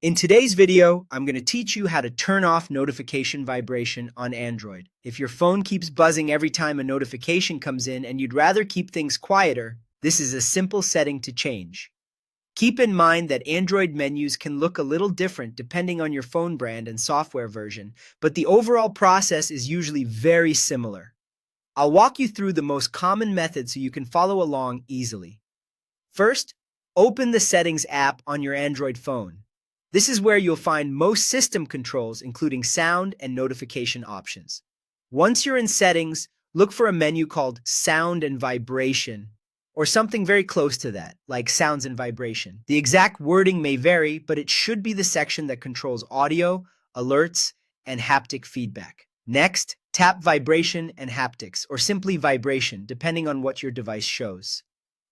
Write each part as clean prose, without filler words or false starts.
In today's video, I'm going to teach you how to turn off notification vibration on Android. If your phone keeps buzzing every time a notification comes in and you'd rather keep things quieter, this is a simple setting to change. Keep in mind that Android menus can look a little different depending on your phone brand and software version, but the overall process is usually very similar. I'll walk you through the most common method so you can follow along easily. First, open the Settings app on your Android phone. This is where you'll find most system controls, including sound and notification options. Once you're in Settings, look for a menu called Sound and Vibration, or something very close to that, like Sounds and Vibration. The exact wording may vary, but it should be the section that controls audio, alerts, and haptic feedback. Next, tap Vibration and Haptics, or simply Vibration, depending on what your device shows.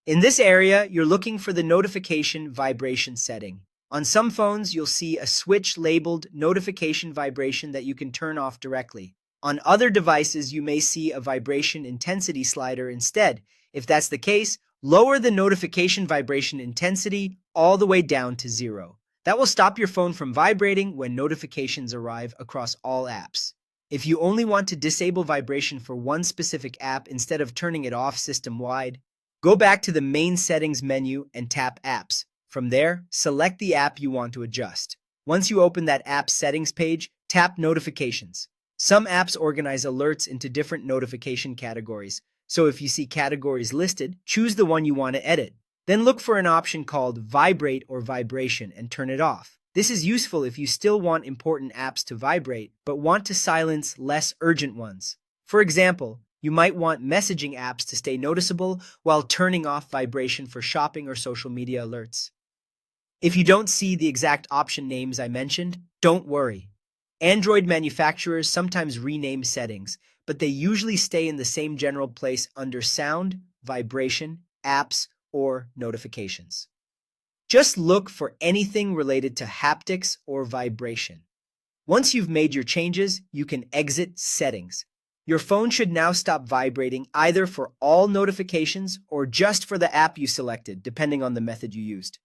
In this area, you're looking for the notification vibration setting. On some phones, you'll see a switch labeled notification vibration that you can turn off directly. On other devices, you may see a vibration intensity slider instead. If that's the case, lower the notification vibration intensity all the way down to 0. That will stop your phone from vibrating when notifications arrive across all apps. If you only want to disable vibration for one specific app instead of turning it off system-wide, go back to the main settings menu and tap Apps. From there, select the app you want to adjust. Once you open that app's settings page, tap Notifications. Some apps organize alerts into different notification categories, so if you see categories listed, choose the one you want to edit. Then look for an option called Vibrate or Vibration and turn it off. This is useful if you still want important apps to vibrate, but want to silence less urgent ones. For example, you might want messaging apps to stay noticeable while turning off vibration for shopping or social media alerts. If you don't see the exact option names I mentioned, don't worry. Android manufacturers sometimes rename settings, but they usually stay in the same general place under Sound, Vibration, Apps, or Notifications. Just look for anything related to haptics or vibration. Once you've made your changes, you can exit Settings. Your phone should now stop vibrating either for all notifications or just for the app you selected, depending on the method you used.